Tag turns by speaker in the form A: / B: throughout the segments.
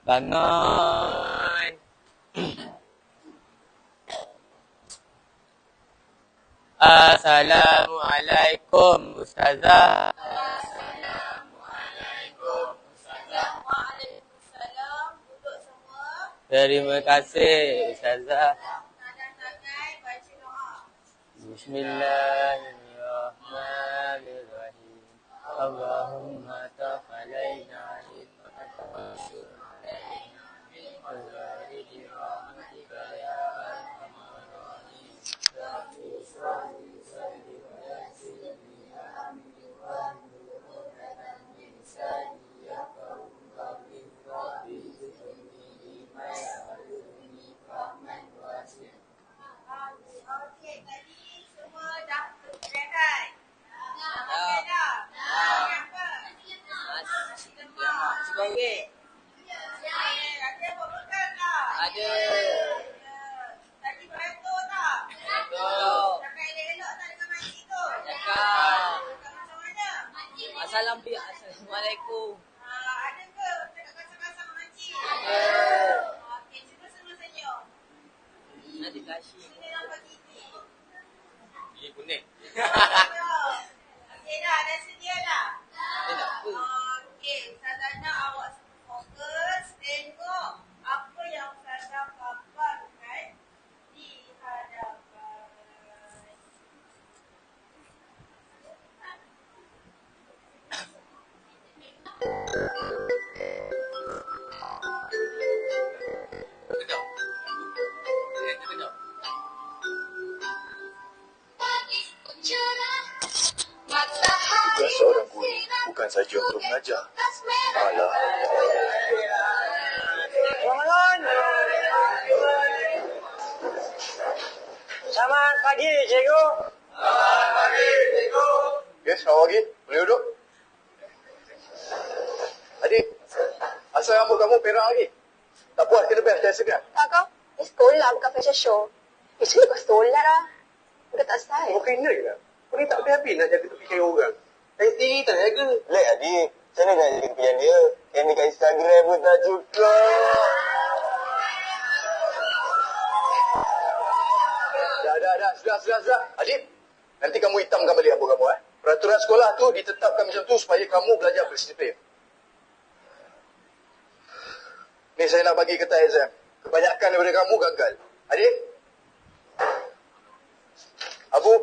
A: Bangun. Assalamualaikum Ustazah. Assalamualaikum Ustazah. Waalaikumsalam. Duduk semua. Terima kasih Ustazah. Baca doa. Bismillahirrahmanirrahim. Allahumma taqalayna hikmatan wa syuralaina min azwariji rahmatika ya arhamar rahimin. Ada. Tadi beratur tak? Beratur. Cakap elok-elok tak dengan makcik tu? Cakap. Macam mana? Assalamualaikum. Ada ke cakap kasar-kasar dengan makcik? Ada. Okey, cuba semua senyum. Nanti kasih. Sini nampak gigi. Gigi kuning. Okey dah, dah sedia dah? Dah. Okey, Ustazana awak fokus, tengok apa yang Ustazah paparkan di hadapan.
B: Tugas seorang guru bukan saja untuk mengajar. Malah
C: Selamat pagi, cikgu.
B: Selamat pagi, cikgu. Ya, selamat pagi. Boleh duduk? Adik, asal rambut kamu perang lagi? Tak puas kena best dari segan?
D: Tak kau? Ni sekolah bukan fashion show. Actually kau sekolah lah. Bukan tak style.
B: Kau kena ke? Kau ni tak habis-habis nak jaga tepi kayu orang. Saya sendiri tak jaga.
E: Lek adik, macam mana nak jaga tepian dia? Yang dekat Instagram pun tak cukup.
B: Dah. Adik, nanti kamu hitamkan balik rambut kamu. Peraturan sekolah tu ditetapkan macam tu supaya kamu belajar berdisiplin. Ni saya nak bagi kertas exam. Kebanyakan daripada kamu gagal. Adik? Abu?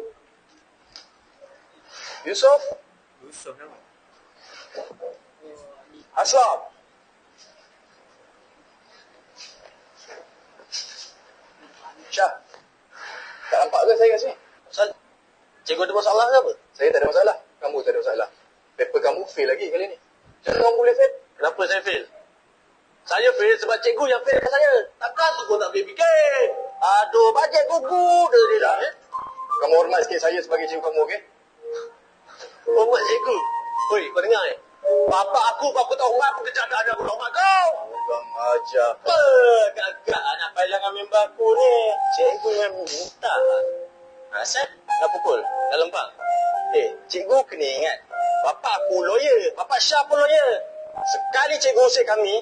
B: Yusuf nama. Aslam? Syah? Tak nampak ke saya kat sini?
E: Cikgu ada masalah ke apa?
B: Saya tak ada masalah. Kamu tak ada masalah. Paper kamu fail lagi kali ni. Macam mana kamu boleh fail?
E: Kenapa saya fail? Saya fail sebab cikgu yang fail kat saya. Takkan cikgu tak boleh fikir. Aduh, bajet gugu dia dah.
B: Kamu hormat sikit saya sebagai cikgu kamu, okey?
E: Hormat cikgu. Oi, kau dengar Bapak aku tak hormat, aku kejap tak ada aku hormat kau.
B: Abang ajar.
E: Gagak nak payah dengan member aku ni. Cikgu yang minta. Asal dah pukul, dah lempang. Cikgu kena ingat. Bapak aku lawyer, Bapak Syah pun lawyer. Sekali cikgu usik kami,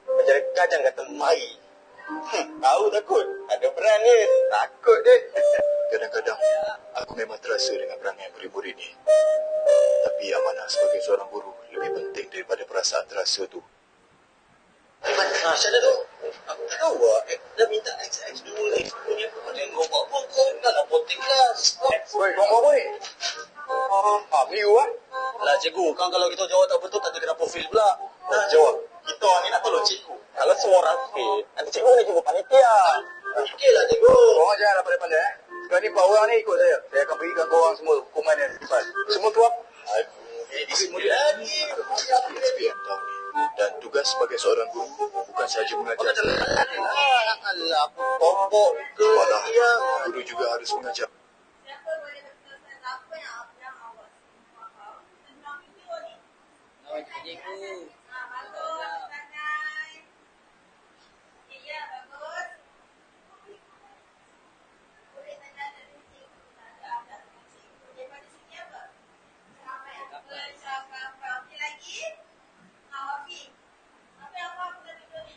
E: menjadi kajang kata mari. Tahu takut? Ada peran ni.
B: Takut deh. Kadang-kadang aku memang terasa dengan perangai murid-murid ni. Tapi amanah sebagai seorang guru lebih penting daripada perasaan terasa tu.
E: Macam mana tu? Aku tak tahu dah minta XX dulu ni. Punya apa dia ngobak pun kau dalam potek kelas.
B: Woi, kau apa ni? Melayu kan?
E: Lah cikgu, kan kalau kita jawab tak betul tak ada kena profil pula. Nah, jawab. Kita ni nak tolong cikgu. Kalau semua orang fail, nanti cikgu nak jumpa panitia. Okeylah cikgu.
B: Korang janganlah pandai-pandai. Sekarang ni 4 orang ni ikut saya. Saya akan berikan korang semua hukuman yang tepat. Semua tuap.
E: Disiplin lagi.
B: SPM tahun ni. Dan tugas sebagai seorang guru bukan sahaja mengajar.
E: Alah, aku popok ke
B: Malah,
E: dia.
B: guru juga harus mengajar.
D: Siapa boleh berkesan apa yang awak faham tentang video ni?
A: Cikgu.
D: Bagus, Ustazah. Ya, bagus. Boleh tanya dari cikgu Ustazah dan cikgu daripada segi apa? Percakapan. Okey lagi? Hafiz. Apa yang awak kena video ni?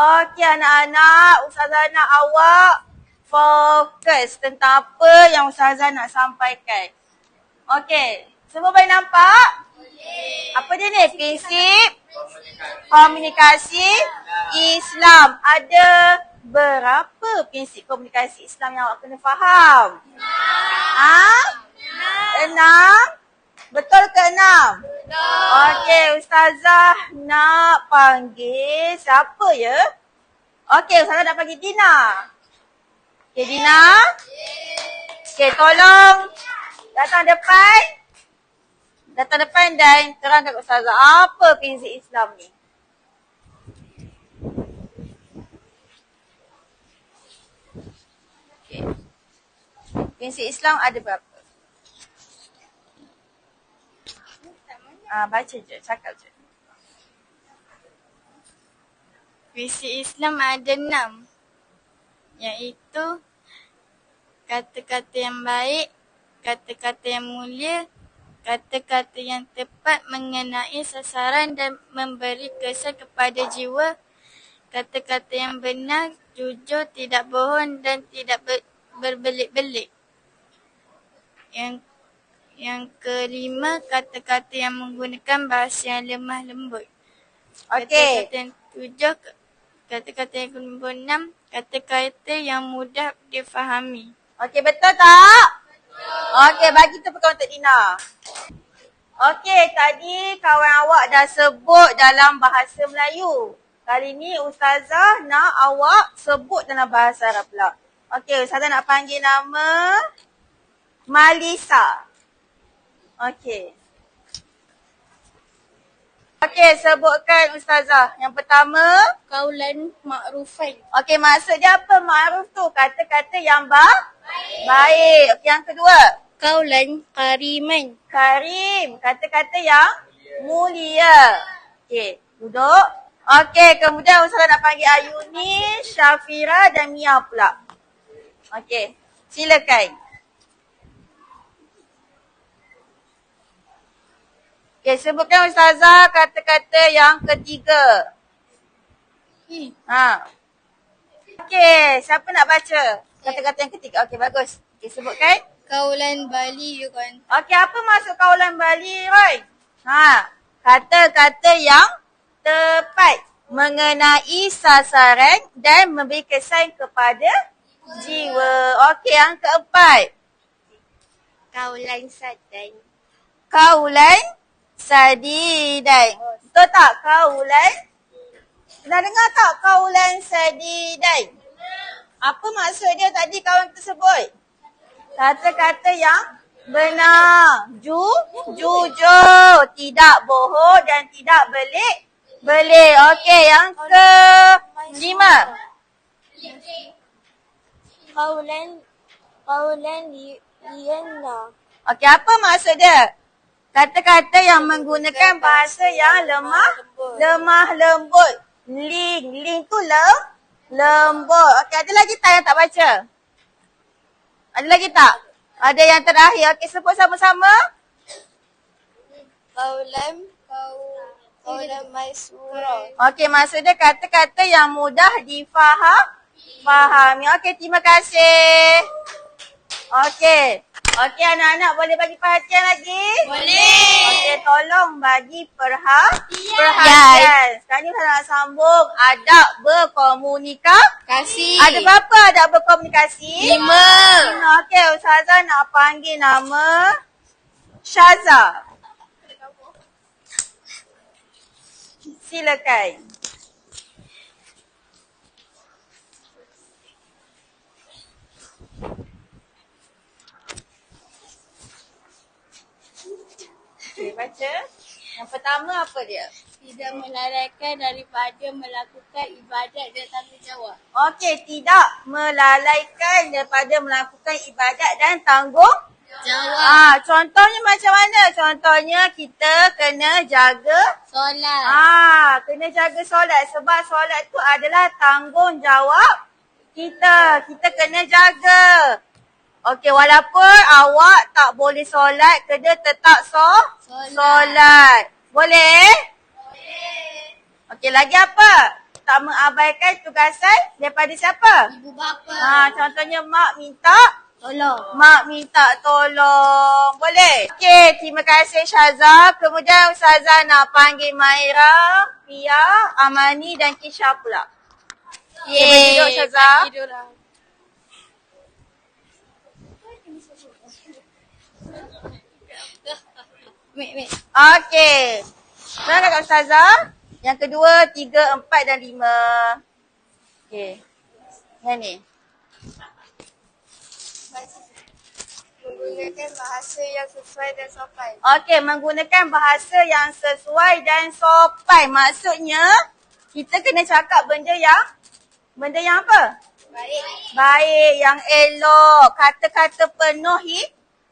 A: Okey anak-anak, Ustazah nak awak fokus tentang apa yang Ustazah nak sampaikan. Okey, semua boleh nampak? Boleh. Apa dia ni? Prinsip komunikasi Islam. Ada berapa prinsip komunikasi Islam yang awak kena faham? 6. Betul ke 6? Betul. Okey, Ustazah nak panggil siapa ya? Okey, Ustazah nak panggil Dina. Okey, Dina. Okey, tolong datang depan. Datang depan dan terangkan kepada Ustazah apa prinsip Islam ni. Okey. Prinsip Islam ada berapa? Baca je, cakap je.
D: Prinsip Islam ada 6. Iaitu kata-kata yang baik, kata-kata yang mulia, kata-kata yang tepat mengenai sasaran dan memberi kesan kepada jiwa, kata-kata yang benar, jujur, tidak bohong dan tidak berbelit-belit. Yang kelima, kata-kata yang menggunakan bahasa yang lemah lembut.
A: Okey.
D: Kata-kata yang 7, kata-kata yang ke-6, kata-kata yang mudah difahami.
A: Okey, betul tak? Betul. Okey, bagi tepukan untuk Dina. Okey, tadi kawan awak dah sebut dalam bahasa Melayu. Kali ni Ustazah nak awak sebut dalam bahasa Arab pula. Okey, Ustazah nak panggil nama Malisa. Okey. Okey, sebutkan Ustazah. Yang pertama,
D: Qaulan ma'rufan.
A: okey, maksud dia apa ma'ruf tu? Kata-kata yang baik. Okey, yang kedua,
D: Qaulan kariman.
A: karim. Kata-kata yang mulia. Okey, duduk. Okey, kemudian Ustazah nak panggil Ayuni, Syafira dan Mia pula. Okey, silakan. Okey, sebutkan Ustazah kata-kata yang ketiga. Okey, siapa nak baca kata-kata yang ketiga? Okey, bagus. Okey, sebutkan.
D: Qaulan balighan.
A: Okey, apa maksud kaulan bali, Roy? Kata-kata yang tepat mengenai sasaran dan memberi kesan kepada jiwa. Okey, yang keempat.
D: Qaulan sadan.
A: Kaulan sadidan. Betul tak? Kaulan. Pernah dengar tak kaulan sadidan? Apa maksud dia tadi kawan kita sebut? Kata-kata yang benar. Jujur. Tidak bohong dan tidak belik. Okey, yang ke-5.
D: Qaulan liyanna.
A: Okey, apa maksud dia? Kata-kata yang menggunakan bahasa yang lemah lembut. Ling tu lembut. Okey, ada lagi tak yang tak baca? Ada lagi tak? Ada yang terakhir. Okey, sebut sama-sama.
D: Qaulan maysura.
A: Okey, maksud dia kata-kata yang mudah difahami. Okey, terima kasih. Okey. Okey, anak-anak boleh bagi perhatian lagi? Boleh. Okey, tolong bagi perhatian. Sekarang ni saya nak sambung adab berkomunikasi. Ada berapa adab berkomunikasi? 5. Okey, Ustazah nak panggil nama Syaza. Silakan. Okay, baca. Yang pertama apa dia?
D: Tidak melalaikan daripada melakukan ibadat dan tanggungjawab.
A: Okey, tidak melalaikan daripada melakukan ibadat dan tanggungjawab. Contohnya macam mana? Contohnya kita kena jaga
D: solat.
A: Kena jaga solat sebab solat tu adalah tanggungjawab kita. Kita kena jaga. Okey, walaupun awak tak boleh solat, kena tetap solat. Boleh? Boleh. Okey, lagi apa? tak mengabaikan tugasan daripada siapa?
D: Ibu bapa.
A: Contohnya mak minta
D: Tolong.
A: Mak minta tolong. Boleh? Okey, terima kasih Syaza. Kemudian Ustazah nak panggil Maira, Pia, Amani dan Kisha pula. Okey, duduk Syaza. Okey. Mana kat Ustazah? Yang kedua, 3, 4 dan 5. Okey. Yang ni.
D: Menggunakan bahasa yang sesuai dan sopan.
A: Okey, menggunakan bahasa yang sesuai dan sopan. Maksudnya, kita kena cakap benda yang apa?
D: Baik.
A: Baik, yang elok. Kata-kata penuh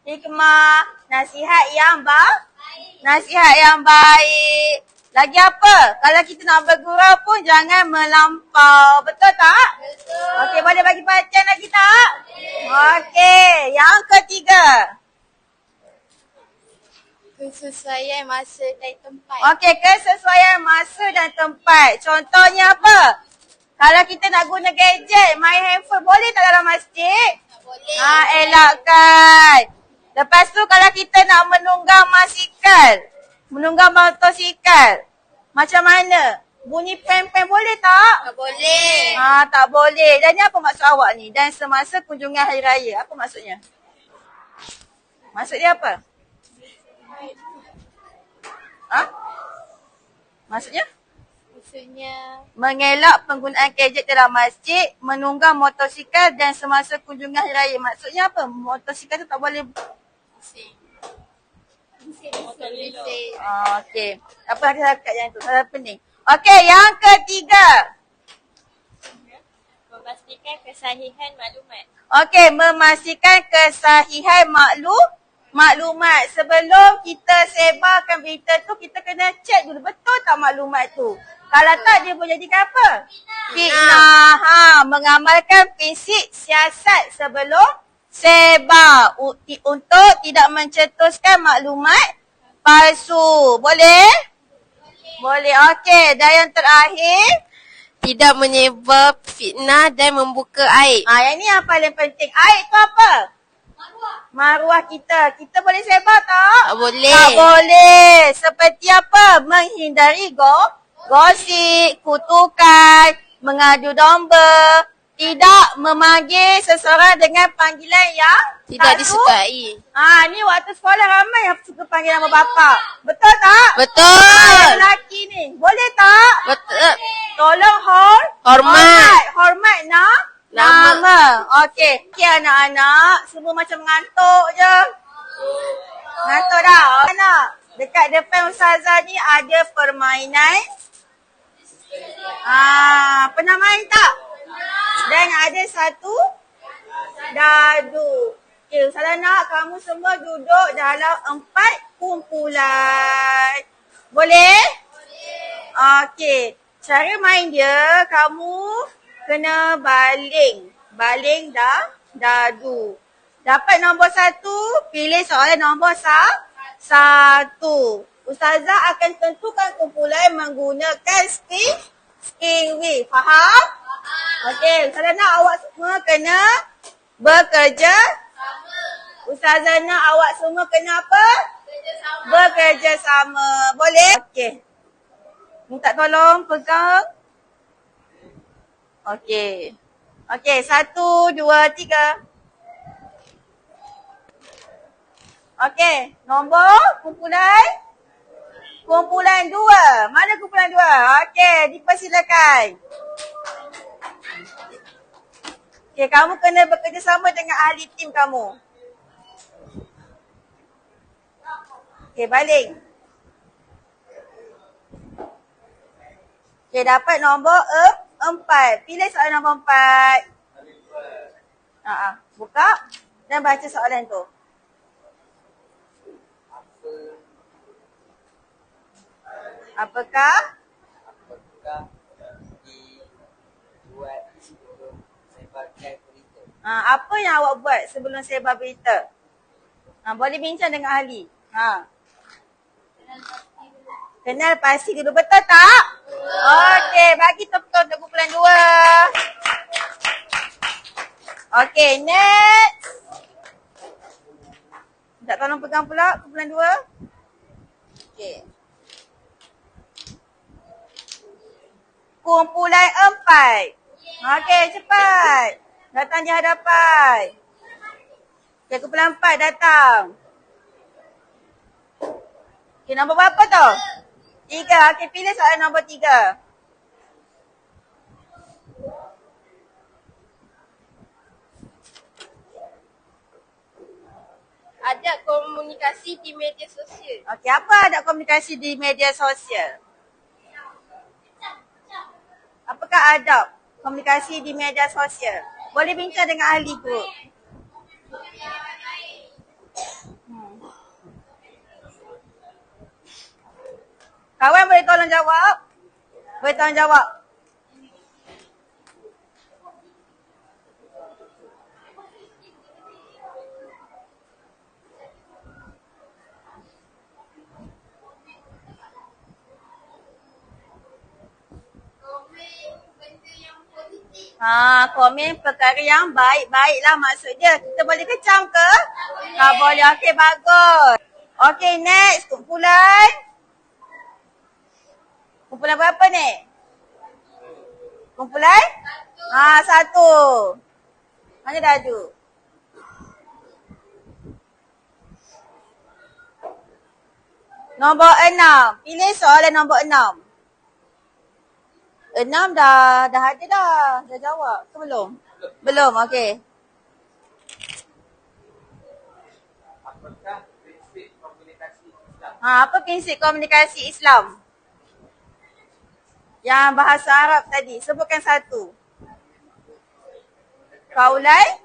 A: hikmah. Nasihat yang Nasihat yang baik. Lagi apa? Kalau kita nak bergurau pun jangan melampau. Betul tak?
D: Betul.
A: Okey, boleh bagi perhatian lagi tak? Okey, yang ketiga.
D: Kesesuaian masa dan tempat.
A: Okey, kesesuaian masa dan tempat. Contohnya apa? Kalau kita nak guna gadget, main handphone, boleh tak dalam masjid?
D: Tak boleh.
A: Elakkan. Lepas tu kalau kita nak menunggang motosikal, macam mana? Bunyi pen-pen boleh tak?
D: Tak boleh.
A: Tak boleh. Dan ni apa maksud awak ni? Dan semasa kunjungan hari raya, apa maksudnya? Maksud dia apa? Maksudnya?
D: Maksudnya
A: Mengelak penggunaan gadget dalam masjid, menunggang motosikal dan semasa kunjungan hari raya. Maksudnya apa? Motosikal tu tak boleh.
D: bising.
A: Okey. Apa ada kat yang tu? Salah pening. Okey, yang ketiga.
D: Memastikan kesahihan maklumat.
A: Okey, memastikan kesahihan maklumat. Sebelum kita sebarkan berita tu, kita kena cek dulu betul tak maklumat tu. Kalau tak, dia boleh jadikan apa? Fitnah. Mengamalkan prinsip siasat sebelum sebar untuk tidak mencetuskan maklumat palsu. Boleh? Boleh. Okey, dan yang terakhir,
F: tidak menyebar fitnah dan membuka aib.
A: yang ni yang paling penting. Aib tu apa? Maruah kita. Kita boleh sebar tak?
F: Tak boleh.
A: Tak boleh. Seperti apa? Menghindari gosip, kutukan, mengadu domba, tidak memanggil seseorang dengan panggilan yang
F: Tidak disukai.
A: Ni waktu sekolah ramai yang suka panggil nama bapa. Betul tak?
F: Betul.
A: Lelaki ni. Boleh tak?
F: Betul.
A: Tolong
F: Hormat.
A: Hormat nama. Okey. Okey anak-anak. Semua macam mengantuk je. Ngantuk dah. Anak. Dekat depan Ustazah ni ada permainan. Pernah main tak? Dan ada satu dadu. Okay, Ustazah nak kamu semua duduk dalam 4 kumpulan. Boleh? Okey. Cara main dia, kamu kena baling dadu. Dapat nombor 1, pilih soalan nombor 1. Ustazah akan tentukan kumpulan menggunakan spin wheel. Faham? Okey, Ustazah nak awak semua kena bekerja sama. Ustazah nak awak semua kena apa? Bekerja sama. Boleh? Okey. Minta tolong pegang. Okey. Okey, 1, 2, 3. Okey, nombor kumpulan 2. Mana kumpulan 2? Okey, dipersilakan. Okey, kamu kena bekerjasama dengan ahli tim kamu. Okey, baling. Okey, dapat nombor 4. Pilih soalan nombor 4. Buka dan baca soalan tu. Apakah
C: dibuat sebelum sebarkan berita?
A: Apa yang awak buat sebelum sebar berita? Boleh bincang dengan ahli. Kenal pasti dulu. Betul tak? Okey, bagi tepuk untuk kumpulan 2. Okey, next. Tak tolong pegang pula kumpulan 2. Okey. Kumpulan 4. Okey, cepat. Datang di hadapan. Okey, kumpulan 4 datang. Okey, nombor berapa tu? 3. Okey, pilih soalan nombor 3.
F: Ada komunikasi di media sosial.
A: Okey, apa ada komunikasi di media sosial? Apakah adab komunikasi di media sosial? Boleh bincang dengan ahli group. Kawan boleh tolong jawab? Boleh tolong jawab? Komen perkara yang baik-baiklah maksud dia. Kita boleh kecam ke? Tak boleh. Okey, bagus. Okey, next. Kumpulan. Kumpulan berapa ni? Kumpulan? 1. Mana Dadu? Nombor 6. Pilih soalan nombor 6. 6 dah ada dah. Dah jawab ke belum? Belum, okey.
C: Apakah prinsip komunikasi Islam?
A: Apa prinsip komunikasi Islam? Yang bahasa Arab tadi. Sebutkan satu. Kaulai?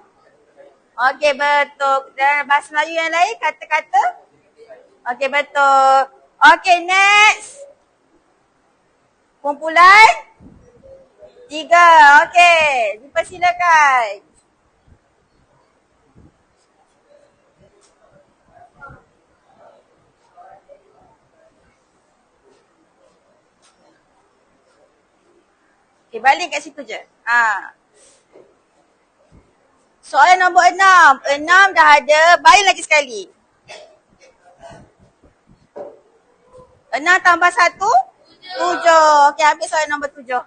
A: Okey, betul. Dan bahasa Melayu yang lain, kata-kata? Okey, betul. Okey, next. Kumpulan? 3. Okey, dipersilakan. Okey, balik kat situ je. Soalan nombor 6. 6 dah ada. Balik lagi sekali. 6 tambah 1? 7. Okey, ambil soalan nombor 7.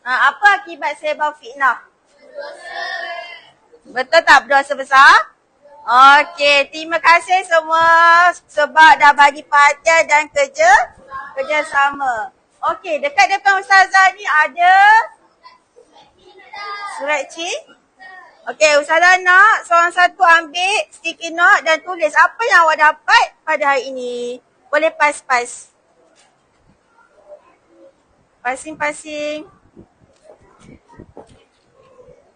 A: Apa akibat sebar fitnah? Betul tak berdosa besar? Okey, terima kasih semua sebab dah bagi perhatian dan kerjasama. Okey, dekat depan Ustazah ni ada surat cik. Okey, Ustazah nak seorang satu ambil sticky note dan tulis apa yang awak dapat pada hari ini. Boleh pas-pas. Pasing-pasing.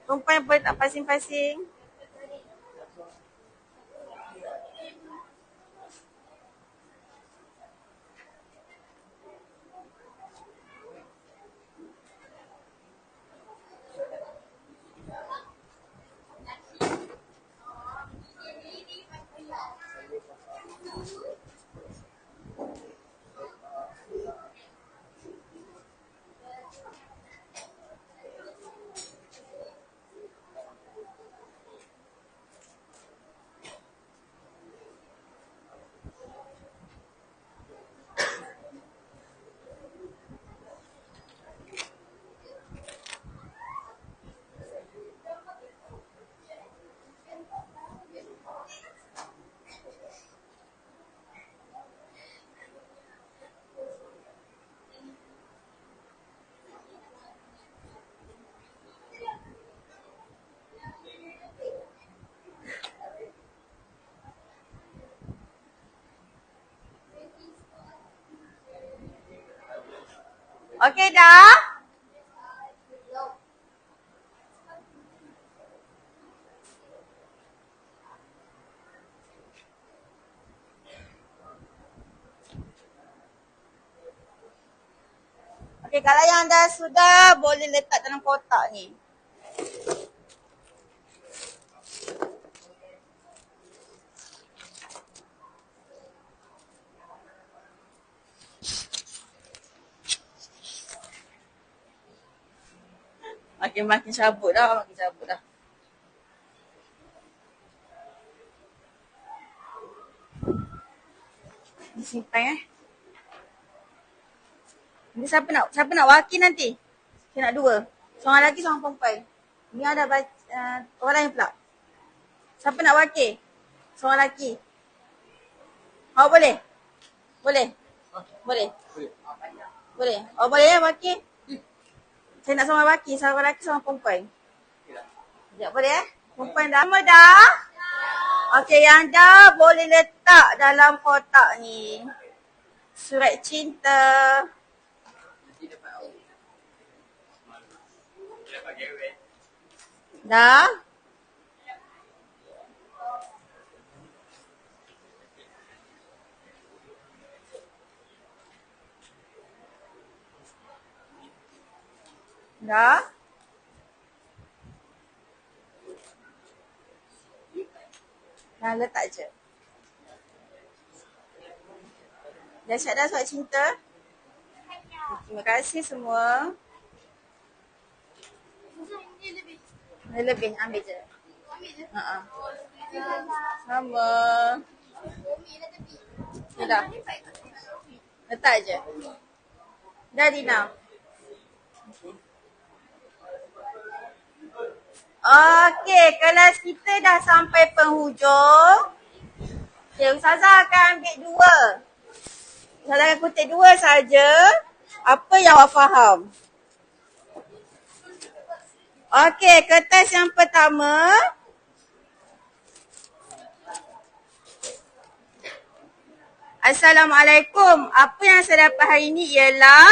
A: Perempuan boleh tak pasing-pasing? Okey dah? Okey, kalau yang dah sudah boleh letak dalam kotak ni. Makin cabut dah. Disimpan Ni siapa nak wakil nanti? Saya nak 2. Seorang lelaki, seorang perempuan. Ni ada orang lain pula. Siapa nak wakil? Seorang lelaki. Awak boleh? Boleh? Boleh. Oh boleh ya wakil? Saya nak seorang wakil, seorang lelaki, seorang perempuan. Sekejap boleh Perempuan dah? Semua dah? Okey, yang dah boleh letak dalam kotak ni surat cinta. Dah? Dah? Dah letak je. Dah siap dah surat cinta? Terima kasih semua. Lebih, ambil je. Sama. Dah. Letak je. Dah Dina. Okey, kelas kita dah sampai penghujung. Okay, Ustazah akan ambil 2. Ustazah akan kutip 2 saja. Apa yang awak faham? Okey, kertas yang pertama. Assalamualaikum. Apa yang saya dapat hari ini ialah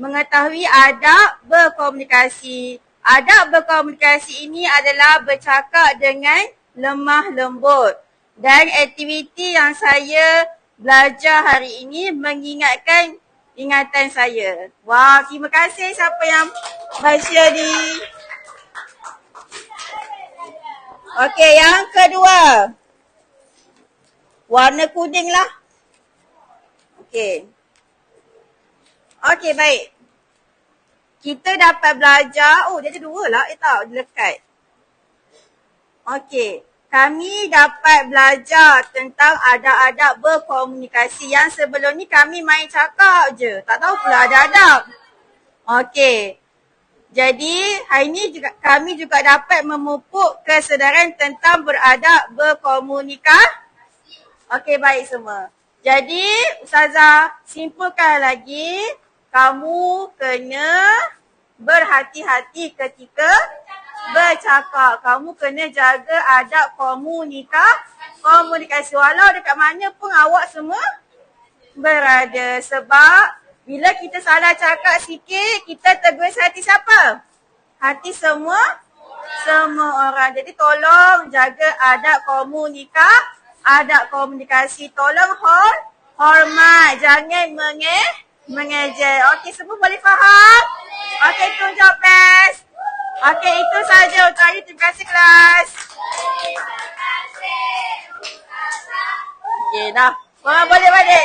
A: mengetahui adab berkomunikasi. Adab berkomunikasi ini adalah bercakap dengan lemah lembut. Dan aktiviti yang saya belajar hari ini mengingatkan ingatan saya. Wah, terima kasih siapa yang baca ni. Okey, yang kedua. Warna kuning lah. Okey. Okey, baik. Kita dapat belajar, dia ada 2 lah, dia lekat. Okey, kami dapat belajar tentang adab-adab berkomunikasi. Yang sebelum ni kami main cakap je, tak tahu pula ada adab. Okey, jadi hari ni juga, kami juga dapat memupuk kesedaran tentang beradab berkomunikasi. Okey, baik semua. Jadi, Ustazah simpulkan lagi. Kamu kena berhati-hati ketika bercakap. Kamu kena jaga adab komunikasi. Walau dekat mana pun awak semua berada. Sebab bila kita salah cakap sikit, kita tegur hati siapa? Hati semua orang. Jadi tolong jaga adab komunikasi. Tolong hormat. Jangan mengejek. Okey, semua boleh faham? Okey, tunjuk best. Okey, itu saja untuk hari. Terima kasih kelas. Okey, dah. Korang boleh balik.